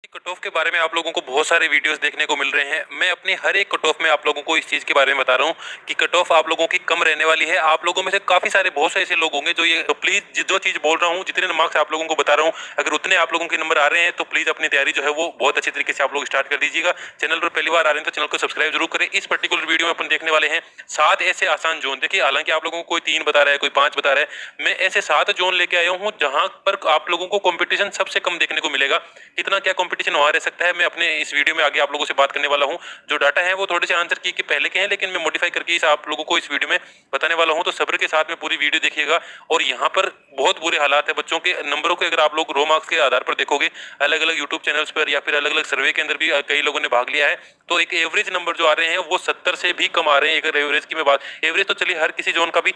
Cut off के बारे में आप लोगों को बहुत सारे वीडियोस देखने को मिल रहे हैं। मैं अपनी हर एक कट ऑफ में आप लोगों को इस चीज के बारे में बता रहा हूँ कि कट ऑफ आप लोगों की कम रहने वाली है। आप लोगों में से काफी सारे बहुत से ऐसे लोग होंगे जो ये प्लीज जो चीज बोल रहा हूँ, जितने मार्क्स आप लोगों को बता रहा हूँ, अगर उतने आप लोगों के नंबर आ रहे हैं तो प्लीज अपनी तैयारी जो है वो बहुत अच्छी तरीके से आप लोग स्टार्ट कर दीजिएगा। चैनल पर पहली बार आ रहे हैं तो चैनल को सब्सक्राइब जरूर करें। इस पर्टिकुलर वीडियो में अपन देखने वाले हैं 7 ऐसे आसान जोन। देखिए, हालांकि आप लोगों को कोई 3 बता रहा है, कोई 5 बता रहा है, मैं ऐसे 7 जोन लेके आया हूँ जहां पर आप लोगों को कंपटीशन सबसे कम देखने को मिलेगा। कितना क्या कंपटीशन वहां रह सकता है, मैं अपने इस वीडियो में आगे आप लोगों से बात करने वाला हूं। जो डाटा है वो थोड़े से आंसर की के पहले के हैं, लेकिन मैं मॉडिफाई करके इस आप लोगों को इस वीडियो में बताने वाला हूं। तो सब्र के साथ में पूरी वीडियो देखिएगा। और यहाँ पर बहुत बुरे हालात है बच्चों के नंबरों के, अगर आप लोग रो मार्क्स के आधार पर देखोगे अलग अलग यूट्यूब चैनल्स पर या फिर अलग अलग सर्वे के अंदर भी कई लोगों ने भाग लिया है, तो एक एवरेज नंबर जो आ रहे हैं वो 70 से भी कम आ रहे हैं। अगर एवरेज की मैं बात, एवरेज तो चलिए हर किसी जोन का भी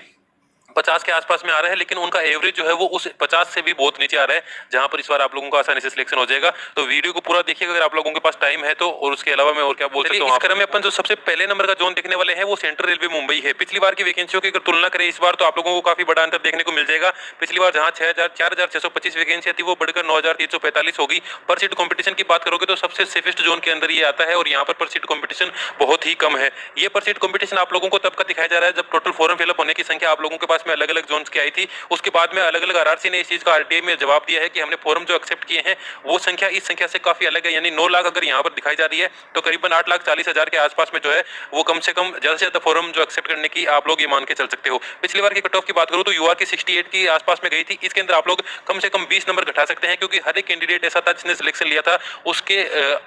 50 के आसपास में आ रहा है, लेकिन उनका एवरेज जो है वो उस 50 से भी बहुत नीचे आ रहा है, जहां पर इस बार आप लोगों का आसानी से सिलेक्शन हो जाएगा। तो वीडियो को पूरा देखिएगा अगर आप लोगों के पास टाइम है तो। और उसके अलावा मैं और क्या बोल सकता हूं, इस क्रम में अपन जो सबसे पहले नंबर का जोन देखने वाले हैं वो सेंट्रल रेलवे मुंबई है। पिछली बार की वैकेंसियों की अगर तुलना करें इस बार, तो आप लोगों को काफी बड़ा अंतर देखने को मिल जाएगा। पिछली बार जहां 4625 वैकेंसियां थी वो बढ़कर 9345 होगी। पर सीट कॉम्पिटिशन की बात करोगे तो सबसे सेफेस्ट जोन के अंदर ये आता है, और यहाँ पर सीट कॉम्पिटिशन बहुत ही कम है। ये पर सीट कॉम्पिटिशन आप लोगों को तब का दिखाया जा रहा है जब टोटल फॉर्म फिलअप होने की संख्या आप लोगों के पास में अलग अलग जोन की आई थी। उसके बाद में अलग अलग आरआरसी ने इस चीज का आरटीआई में जवाब दिया है कि हमने फॉर्म जो एक्सेप्ट किए हैं वो संख्या इस संख्या से काफी अलग है। यानी 9 लाख अगर यहाँ पर दिखाई जा रही है तो करीबन 8,40,000 के आसपास में जो है वो कम से कम ज्यादा से ज्यादा फॉर्म जो एक्सेप्ट करने की आप लोग ये मान के चल सकते हो। पिछली बार की कट ऑफ की बात करूं तो यूआर की 68 की आसपास में गई थी। इसके अंदर आप लोग कम से कम 20 नंबर घटा सकते हैं, क्योंकि हर एक कैंडिडेट ऐसा था जिसने सिलेक्शन लिया था उसके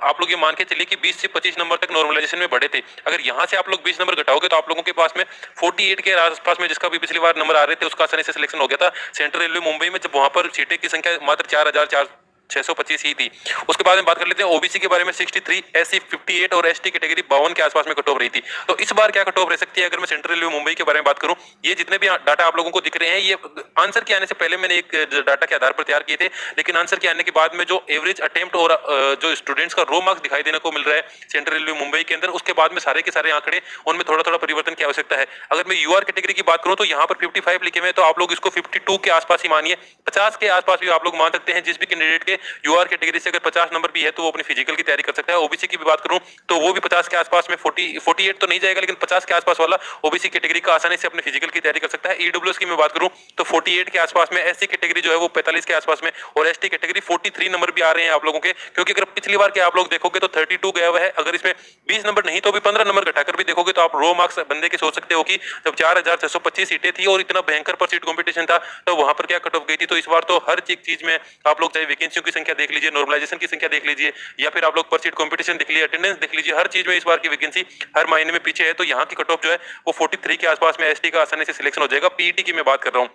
आप लोग ये मान के चलिए कि 20 से 25 नंबर तक नॉर्मलाइजेशन में बढ़े थे। अगर यहाँ से आप लोग 20 नंबर घटाओगे तो आप लोगों के पास में 48 के आसपास में, जिसका भी पिछली बार नंबर आ रहे थे, उसका आसानी से सिलेक्शन हो गया था। सेंट्रल रेलवे मुंबई में जब वहां पर सीटें की संख्या मात्र 4,625 ही थी। उसके बाद में बात कर लेते हैं ओबीसी के बारे में। 63, एससी 58 और एसटी कैटेगरी 52 के आसपास में कट ऑफ रही थी। तो इस बार क्या कट ऑफ रह सकती है अगर मैं सेंट्रल रेलवे मुंबई के बारे में बात करूं? ये जितने भी डाटा आप लोगों को दिख रहे हैं ये आंसर के आने से पहले मैंने एक डाटा के आधार पर तैयार किए थे, लेकिन आंसर के आने के बाद में जो एवरेज अटेम्प्ट और जो स्टूडेंट्स का रो मार्क्स दिखाई देने को मिल रहा है सेंट्रल रेलवे मुंबई के अंदर, उसके बाद में सारे के सारे आंकड़े उनमें थोड़ा थोड़ा परिवर्तन की आवश्यकता है। अगर मैं यूआर कैटेगरी की बात करूं तो यहाँ पर 55 लिखे हुए, तो आप लोग इसको 52 के आसपास ही मानिए। 50 के आसपास भी आप लोग मान सकते हैं। जिस भी कैंडिडेट के यूआर कैटेगरी से अगर 50 नंबर भी है तो वो अपनी फिजिकल की तैयारी कर सकता है। ओबीसी की भी बात करूं तो वो भी 50 के आसपास में 48 तो नहीं जाएगा, लेकिन 50 के आसपास वाला ओबीसी कैटेगरी का आसानी से अपनी फिजिकल की तैयारी कर सकता है। ईडब्ल्यूएस की मैं बात करूं तो 48 के आसपास में, एससी कैटेगरी जो है वो 45 के आसपास में, और एसटी कैटेगरी 43 नंबर भी आ रहे हैं आप लोगों के। क्योंकि अगर पिछली बार के आप लोग देखोगे तो 32 गया हुआ है। अगर इसमें 20 नंबर नहीं तो भी 15 नंबर घटाकर भी देखोगे तो आप रो मार्क्स बंदे के सोच सकते हो कि जब 4,625 सीटें थी और इतना भयंकर पर सीट कॉम्पिटिशन था तो वहां पर क्या कट ऑफ गई थी। तो इस बार तो हर चीज में आप लोग चाहे वैकेंसियों की संख्या देख लीजिए, नॉर्मलाइजेशन की संख्या देख लीजिए, या फिर आप लोग पर सीट कॉम्पिटिशन देख लीजिए, अटेंडेंस देख लीजिए, हर चीज में इस बार की वैकेंसी हर महीने में पीछे है। तो यहाँ की कट ऑफ जो है वो 43 के आसपास में एसटी का आसानी से सिलेक्शन हो जाएगा। पीईटी की मैं बात कर रहा हूँ।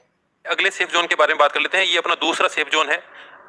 अगले सेफ जोन के बारे में बात कर लेते हैं। ये अपना दूसरा सेफ जोन है।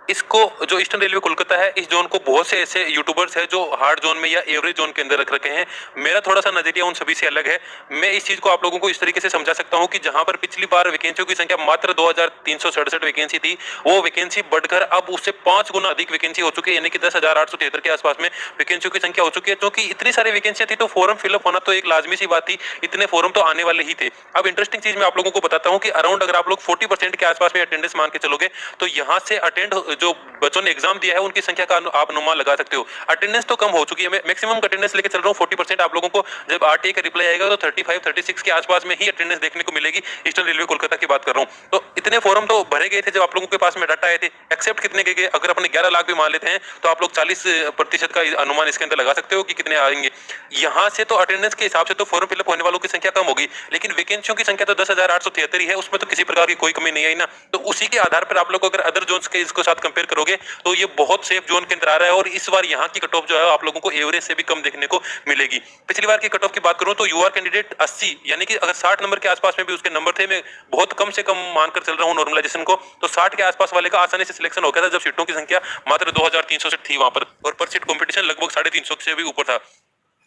इसको जो ईस्टर्न रेलवे कोलकाता है, इस जोन को बहुत से ऐसे यूट्यूबर्स हैं जो हार्ड जोन में या एवरेज जोन के अंदर रख रखे हैं। मेरा थोड़ा सा नजरिया उन सभी से अलग है। मैं इस चीज को आप लोगों को इस तरीके से समझा सकता हूं कि जहां पर पिछली बार वैकेंसियों की संख्या मात्र 2,367 वैकेंसी थी, वो वैकेंसी बढ़कर अब उससे 5 गुना अधिक वैकेंसी हो चुकी है। यानी कि 10,873 के आसपास में वैकेंसियों की संख्या हो चुकी है। क्योंकि इतनी सारी वैकेंसियां थी तो फॉर्म फिलअप होना तो एक लाजमी सी बात थी। इतने फॉर्म तो आने वाले ही थे। अब इंटरेस्टिंग चीज मैं आप लोगों को बताता हूं कि अराउंड अगर आप लोग 40% के आसपास में अटेंडेंस मान के चलोगे तो यहां से अटेंड जो बच्चों ने एग्जाम दिया है उनकी संख्या का आप अनुमान लगा सकते हो। अटेंडेंस तो कम हो चुकी है। मैं मैक्सिमम अटेंडेंस लेके चल रहा हूँ 40%। आप लोगों को जब आरटीआई का रिप्लाई आएगा तो 35-36 के आसपास में ही अटेंडेंस देखने को मिलेगी। ईस्टर्न रेलवे कोलकाता की बात कर रहा हूँ। तो इतने फॉर्म तो भरे गए थे जब आप लोगों के पास में डाटा आए थे। एक्सेप्ट कितने गए? अगर अपने 11 लाख भी मान लेते हैं तो आप लोग 40% का अनुमान इसके अंदर लगा सकते हो कि कितने आएंगे। यहाँ से तो अटेंडेंस के हिसाब से तो फॉर्म फिलअप होने वालों की संख्या कम होगी, लेकिन वैकेंसियों की संख्या तो 10,873 ही है। उसमें तो किसी प्रकार की कोई कमी नहीं आई ना। तो उसी के आधार पर आप लोग अगर अदर जोन्स के इसको साथ कंपेयर करोगे तो ये बहुत सेफ जोन के अंदर आ रहा है। और इस बार यहाँ की कट ऑफ जो है आप लोगों को एवरेज से भी कम देखने को मिलेगी। पिछली बार की कट ऑफ की बात करूं तो यूआर कैंडिडेट 80, यानी कि अगर 60 नंबर के आसपास में भी उसके नंबर थे, मैं बहुत कम से कम मानकर चल रहा हूं नॉर्मलाइजेशन को, तो 60 के आसपास वाले का आसानी से सिलेक्शन हो गया था जब सीटों की संख्या मात्र 2,300 थी वहां पर, और पर सीट कॉम्पिटिशन लगभग 350 से भी ऊपर था।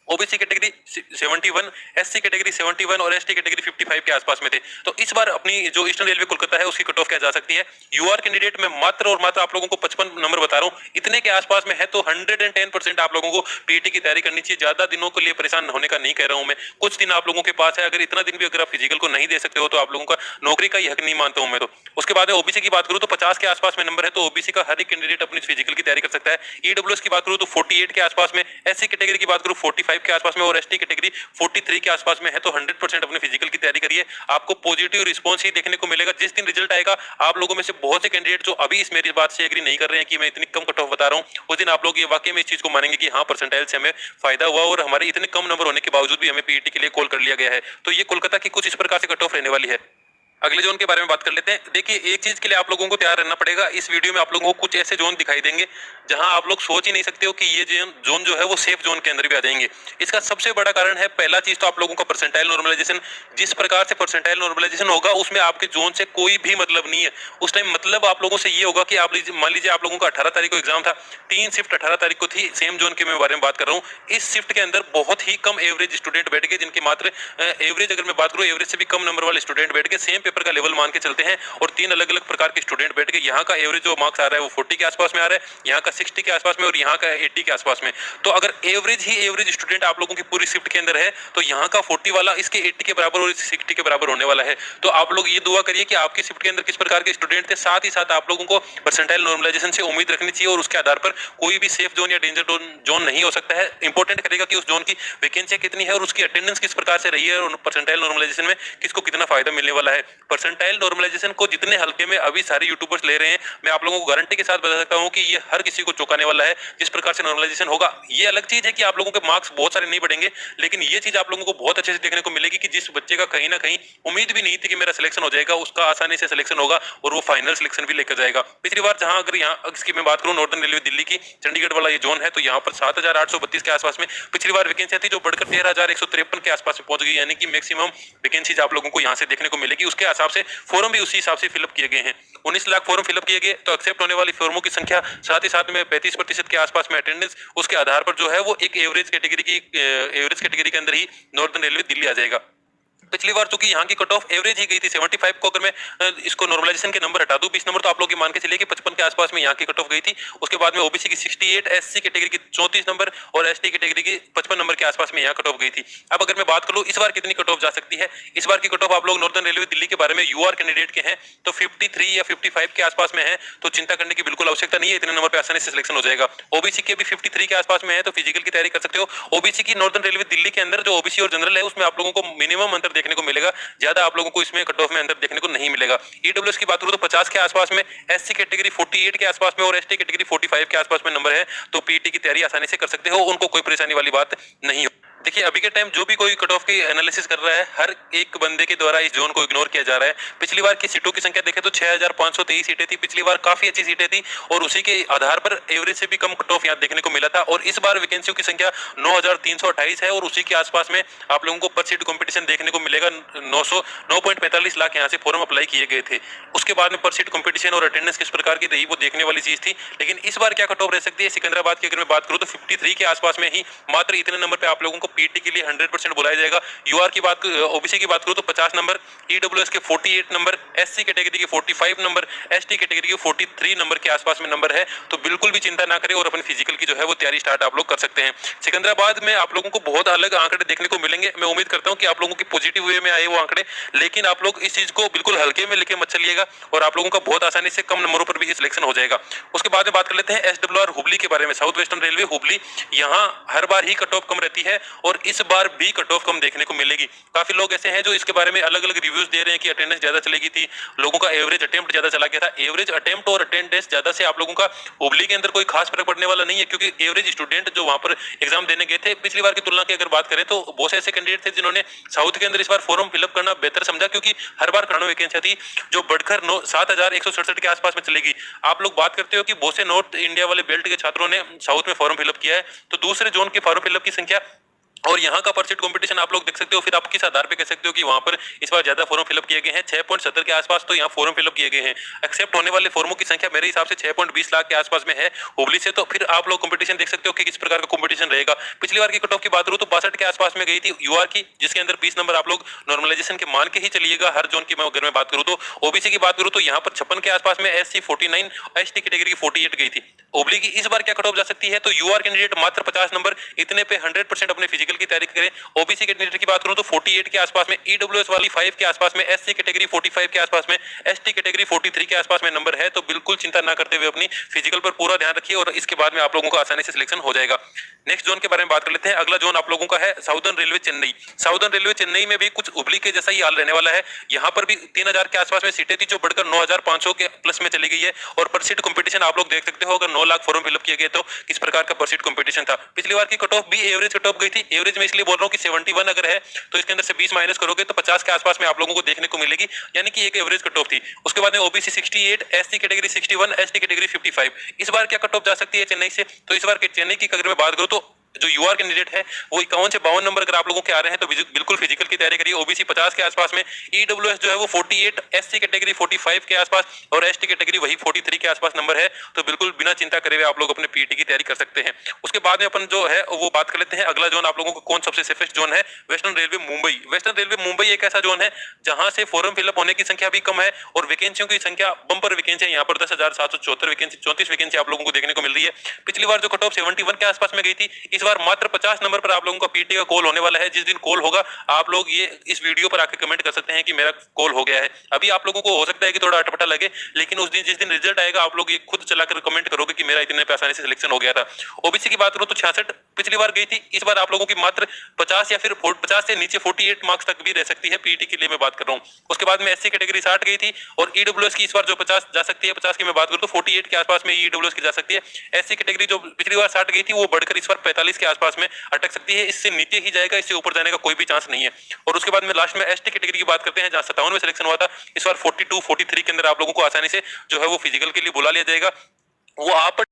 ओबीसी कैटेगरी 71, एससी कैटेगरी 71 और एसटी कैटेगरी 55 के आसपास में थे। तो इस बार अपनी जो ईस्टर्न रेलवे कोलकाता है उसकी कट ऑफ क्या जा सकती है। यूआर कैंडिडेट में मात्र और मात्र आप लोगों को 55 नंबर बता रहा हूँ, इतने के आसपास में है तो 110% आप लोगों को पीटी की तैयारी करनी चाहिए। ज्यादा दिनों के लिए परेशान होने का नहीं कह रहा हूँ मैं, कुछ दिन आप लोगों के पास है, अगर इतना दिन भी अगर आप फिजिकल को नहीं दे सकते हो तो आप लोगों का नौकरी का ही हक नहीं मानता हूँ मैं। तो उसके बाद ओबीसी की बात करूँ तो 50 के आसपास में नंबर है, तो ओबीसी का हर एक कैंडिडेट अपनी फिजिकल की तैयारी कर सकता है। ईडब्ल्यूएस की बात करूँ तो 48 के आसपास में, एससी कैटेगरी की बात करूँ 45 के आसपास में और एसटी कैटेगरी 43 के आसपास में है। तो 100% अपने फिजिकल की तैयारी करिए, आपको पॉजिटिव रिस्पॉन्स ही देखने को मिलेगा। जिस दिन रिजल्ट आएगा आप लोगों में से बहुत से कैंडिडेट जो अभी इस मेरी बात से एग्री नहीं कर रहे हैं कि मैं इतनी कम कट ऑफ बता रहा हूं, उस दिन आप लोग ये वाकई में इस चीज को मानेंगे कि हाँ परसेंटाइल से हमें फायदा हुआ और हमारे इतने कम नंबर होने के बावजूद भी हमें पीईटी के लिए कॉल कर लिया गया है। तो ये कोलकाता की कुछ इस प्रकार से कट ऑफ रहने वाली है। अगले जोन के बारे में बात कर लेते हैं। देखिए एक चीज के लिए आप लोगों को तैयार रहना पड़ेगा, इस वीडियो में आप लोगों को कुछ ऐसे जोन दिखाई देंगे जहां आप लोग सोच ही नहीं सकते हो कि ये जोन जो है वो सेफ जोन के अंदर भी आ जाएंगे। इसका सबसे बड़ा कारण है, पहला चीज तो आप लोगों का परसेंटाइल नॉर्मलाइजेशन। जिस प्रकार से परसेंटाइल नॉर्मलाइजेशन होगा उसमें आपके जोन से कोई भी मतलब नहीं है। उस टाइम मतलब आप लोगों से ये होगा कि आप मान लीजिए आप लोगों का 18 तारीख को एग्जाम था, 3 शिफ्ट 18 तारीख को थी, सेम जोन के मैं बारे में बात कर रहा हूँ। इस शिफ्ट के अंदर बहुत ही कम एवरेज स्टूडेंट बैठ गए, जिनके मात्र एवरेज अगर मैं बात करूँ एवरेज से भी कम नंबर वाले स्टूडेंट बैठ गए, सेम पेपर का लेवल मान के चलते हैं और 3 अलग अलग प्रकार के स्टूडेंट बैठ गए। यहाँ का एवरेज जो मार्क्स आ रहा है वो 40 के आसपास में आ रहा है, यहाँ का 60 के आसपास में और यहाँ का 80 के आसपास में। तो अगर एवरेज ही एवरेज स्टूडेंट आप लोगों की पूरी शिफ्ट के अंदर है तो यहाँ का 40 वाला इसके 80 के बराबर और 60 के बराबर होने वाला है। तो आप लोग ये दुआ करिए कि आपकी शिफ्ट के अंदर किस प्रकार के स्टूडेंट थे, साथ ही साथ आप लोगों को परसेंटाइल नॉर्मलाइजेशन से उम्मीद रखनी चाहिए और उसके आधार पर कोई भी सेफ जोन या डेंजर जोन नहीं हो सकता है। इंपॉर्टेंट करेगा कि उस जोन की वैकेंसी कितनी है और उसकी अटेंडेंस किस प्रकार से रही है और परसेंटाइल नॉर्मलाइजेशन में किसको कितना फायदा मिलने वाला है। परसेंटाइल नॉर्मलाइजेशन को जितने हल्के में अभी सारे यूट्यूबर्स ले रहे हैं, मैं आप लोगों को गारंटी के साथ बता सकता हूं कि ये हर किसी को चौंकाने वाला है। जिस प्रकार से नॉर्मलाइजेशन होगा, ये अलग चीज है कि आप लोगों के मार्क्स बहुत सारे नहीं बढ़ेंगे, लेकिन ये चीज आप लोगों को बहुत अच्छे से देखने को मिलेगी कि जिस बच्चे का कहीं ना कहीं उम्मीद भी नहीं थी कि मेरा सिलेक्शन हो जाएगा, उसका आसानी से सिलेक्शन होगा और वो फाइनल सिलेक्शन भी लेकर जाएगा। पिछली बार जहां अगर यहाँ इसकी मैं बात करूं नॉर्दर्न रेलवे दिल्ली की चंडीगढ़ वाला ये जोन है, तो यहाँ पर 7,832 के आसपास में पिछली बार वैकेंसी थी, जो बढ़कर 13,153 के आसपास में पहुंच गई। यानी कि मैक्सिमम वैकेंसीज आप लोगों को यहाँ से देखने को मिलेगी। उसके हिसाब से फॉर्म भी उसी हिसाब से फिलअप किए गए हैं। 19 लाख फॉर्म फिलअप किए गए, तो एक्सेप्ट होने वाली फॉर्मों की संख्या, साथ ही साथ में 35% के आसपास में अटेंडेंस, उसके आधार पर जो है वो एक एवरेज कैटेगरी के अंदर ही नॉर्दर्न रेलवे दिल्ली आ जाएगा। पिछली बार चूंकि यहाँ की कट ऑफ एवरेज ही गई थी 75 को, अगर मैं इसको नॉर्मलाइजेशन के नंबर हटा दूं 20 नंबर, तो आप लोग ये मान के चलिए कि 55 के आसपास में यहाँ की कट ऑफ गई थी। उसके बाद में ओबीसी की 68, एससी कैटेगरी की 34 नंबर और एसटी कैटेगरी की 55 नंबर के आसपास में यहाँ कट ऑफ गई थी। अब अगर मैं बात करूँ इस बार कितनी कट ऑफ जा सकती है, इस बार की कट ऑफ आप लोग नॉर्दर्न रेलवे दिल्ली के बारे में यूआर कैंडिडेट के हैं तो 53 या 55 के आसपास में है, तो चिंता करने की बिल्कुल आवश्यकता नहीं है, इतने नंबर पे आसानी से सिलेक्शन हो जाएगा। ओबीसी के भी 53 के आसपास में है, तो फिजिकल की तैयारी कर सकते हो। ओबीसी की नॉर्दर्न रेलवे दिल्ली के अंदर जो ओबीसी और जनरल है उसमें आप लोगों को मिनिमम अंतर देखने को मिलेगा, ज्यादा आप लोगों को इसमें कट ऑफ में अंतर देखने को नहीं मिलेगा। ईडब्ल्यूएस की बात करूं तो 50 के आसपास में, एससी कैटेगरी 48 के आसपास में और एसटी कैटेगरी 45 के आसपास में नंबर है, तो पीटी की तैयारी आसानी से कर सकते हो, उनको कोई परेशानी वाली बात नहीं हो। देखिए अभी के टाइम जो भी कोई कट ऑफ की एनालिसिस कर रहा है, हर एक बंदे के द्वारा इस जोन को इग्नोर किया जा रहा है। पिछली बार की सीटों की संख्या देखें तो 6,523 सीटें थी, पिछली बार काफी अच्छी सीटें थी और उसी के आधार पर एवरेज से भी कम कट ऑफ यहाँ देखने को मिला था। और इस बार वैकेंसियों की संख्या 9,328 है और उसी के आसपास में आप लोगों को पर सीट कॉम्पिटिशन देखने को मिलेगा। 9.45 लाख यहाँ से फॉर्म अप्लाई किए गए थे। उसके बाद में पर सीट कॉम्पिटिशन और अटेंडेंस किस प्रकार की रही वो देखने वाली चीज थी। लेकिन इस बार क्या कट ऑफ रह सकती है, सिकंदराबाद की अगर मैं बात करूँ तो 53 के आसपास में ही मात्र इतने नंबर पे आप लोगों को पीटी के लिए 100% बुलाया जाएगा। यूआर की बात, ओबीसी की बात करूं तो 50 नंबर, ईडब्ल्यूएस के 48 नंबर, एससी कैटेगरी के 45 नंबर, एसटी कैटेगरी के 43 नंबर के आसपास में नंबर है। तो बिल्कुल भी चिंता ना करें और अपनी फिजिकल की जो है वो तैयारी स्टार्ट आप लोग कर सकते हैं। सिकंदराबाद में आप लोगों को बहुत अलग आंकड़े देखने को मिलेंगे। मैं उम्मीद करता हूं कि आप लोगों की पॉजिटिव वे में आए वो आंकड़े, लेकिन आप लोग इस चीज को बिल्कुल हल्के में लेके मत चलिएगा और आप लोगों का बहुत आसानी से कम नंबरों पर भी सिलेक्शन हो जाएगा। उसके बाद में बात कर लेते हैं एसडब्ल्यूआर हुबली के बारे में, साउथ वेस्टर्न रेलवे हुबली। यहाँ हर बार ही कट ऑफ कम रहती है और इस बार भी कट ऑफ कम देखने को मिलेगी। काफी लोग ऐसे हैं जो इसके बारे में अलग अलग रिव्यूज दे रहे हैं कि अटेंडेंस ज्यादा चलेगी थी, लोगों का एवरेज अटेम्प्ट ज्यादा चला गया था। एवरेज अटेम्प्ट और अटेंडेंस ज्यादा से आप लोगों का हुबली के अंदर कोई खास फर्क पड़ने वाला नहीं है, क्योंकि एवरेज स्टूडेंट जो वहां पर एग्जाम देने गए थे पिछली बार की तुलना की अगर बात करें तो बहुत से ऐसे कैंडिडेट थे जिन्होंने साउथ के अंदर इस बार फॉर्म फिलअप करना बेहतर समझा, क्योंकि हर बार कानून वैकेंसी थी जो बढ़कर 7,167 के आसपास में चलेगी। आप लोग बात करते हो कि बहुत से नॉर्थ इंडिया वाले बेल्ट के छात्रों ने साउथ में फॉर्म फिलअप किया है, तो दूसरे जोन के फॉर्म फिलअप की संख्या और यहाँ का परसेंट कंपटीशन आप लोग देख सकते हो। फिर आप किस आधार पे कह सकते हो कि वहां पर इस बार ज्यादा फॉर्म फिलअप किए गए हैं, 6.70 के आसपास तो यहाँ फॉर्म फिलअप किए गए हैं। एक्सेप्ट होने वाले फॉर्मों की संख्या मेरे हिसाब से 6.20 लाख के आसपास में है हुबली से। तो फिर आप लोग कंपटीशन देख सकते हो कि किस प्रकार का कंपटीशन रहेगा। पिछली बार की कट ऑफ की बात करूं तो 62 के आसपास में गई थी यूआर की, जिसके अंदर 20 नंबर आप लोग नॉर्मलाइजेशन के मान के ही चलिएगा। हर जोन की मैं अगर मैं बात करूं तो ओबीसी की बात करूं तो यहाँ पर 56 के आसपास में, एससी 49, एसटी कैटेगरी की 48 गई थी। ओबली की इस बार क्या कट ऑफ जा सकती है, तो यूआर कैंडिडेट मात्र 50 नंबर, इतने पे 100% अपने फिजिकल की तैयारी करें। ओबीसी कैंडिडेट की बात करूं तो 48 के आसपास में, ईडब्ल्यूएस वाली 5 के आसपास में, एससी कैटेगरी 45 के आसपास में, एसटी कैटेगरी 43 के आसपास में नंबर है। तो बिल्कुल चिंता ना करते हुए अपनी फिजिकल पर पूरा ध्यान रखिए और इसके बाद में आप लोगों का आसानी से सिलेक्शन हो जाएगा। नेक्स्ट जोन के बारे में बात कर लेते हैं। अगला जोन आप लोगों का है southern railway Chennai. Southern railway Chennai में भी कुछ हुबली के जैसा ही हाल रहने वाला है। यहाँ पर भी 3000 के आसपास में सीटें थी जो बढ़कर 9500 के प्लस में चली गई है। और पर सीट कंपटीशन आप लोग देख सकते हो, अगर 9 लाख फॉर्म फिलअप किए गए तो किस प्रकार का पर सीट कंपटीशन था। पिछली बार की कट ऑफ भी एवरेज कट ऑफ गई थी। एवरेज में इसलिए बोल रहा हूँ कि 71 अगर है तो इसके अंदर से 20 माइनस करोगे तो 50 के आसपास में आप लोगों को देखने को मिलेगी, यानी कि एक एवरेज कट ऑफ थी। उसके बाद में OBC 68, SC category 61, ST category 55। इस बार क्या कट ऑफ जा सकती है चेन्नई से, तो इस बार के चेन्नई की अगर मैं बात करूं तो जो यूआर कैंडिडेट है वो 51 से 52 नंबर अगर आप लोगों के आ रहे हैं तो बिल्कुल फिजिकल की तैयारी करिए। ओबीसी 50 के आसपास में, ईडब्ल्यूएस जो है वो 48, एससी कैटेगरी 45 के आसपास और एसटी कैटेगरी वही 43 के आसपास नंबर है। तो बिल्कुल बिना चिंता करे हुए आप लोग अपने पीटी की तैयारी कर सकते हैं। उसके बाद में अपन जो है वो बात कर लेते हैं अगला जोन आप लोगों को कौन सबसे सेफेस्ट जोन है, western railway Mumbai. Western railway Mumbai एक ऐसा जोन है जहां से फॉर्म फिलअप होने की संख्या भी कम है और वैकेंसियों की संख्या बंपर वैकेंसी है। यहाँ पर 10,774 वैकेंसी, 34 वैकेंसी आप लोगों को देखने को मिल रही है। पिछली बार जो कट ऑफ 71 के आसपास में गई थी, इस बार मात्र 50 नंबर पर आप लोगों का पीटी का कॉल होने वाला है। जिस दिन कॉल होगा आप लोग ये इस वीडियो पर आकर कमेंट कर सकते हैं कि मेरा कॉल हो गया है। अभी आप लोगों को हो सकता है कि थोड़ा अटपटा लगे, लेकिन उस दिन जिस दिन रिजल्ट आएगा आप लोग ये खुद चलाकर कमेंट करोगे कि मेरा इतने पे आसानी से सिलेक्शन हो गया था। ओबीसी की बात करूं तो 66 पिछली बार गई थी, इस बार आप लोगों की मात्र 50 या फिर 50 से नीचे 48 मार्क्स तक भी रह सकती है। पीटी के लिए मैं बात कर रहा हूं। उसके बाद में एससी कैटेगरी 60 गई थी और ईडब्ल्यूएस की इस बार जो 50 जा सकती है, 50 की मैं बात करूं तो 48 के आसपास में ईडब्ल्यूएस की जा सकती है। एससी कैटेगरी जो पिछली बार 60 गई थी वो बढ़कर इस बार 45 के आसपास में अटक सकती है। इससे नीचे ही जाएगा, इससे ऊपर जाने का कोई भी चांस नहीं है। और उसके बाद में लास्ट में एसटी कैटेगरी की बात करते हैं जहां 57 में सिलेक्शन हुआ था, इस बार 42, 43 के अंदर आप लोगों को आसानी से जो है वो फिजिकल के लिए बुला लिया जाएगा। वो आप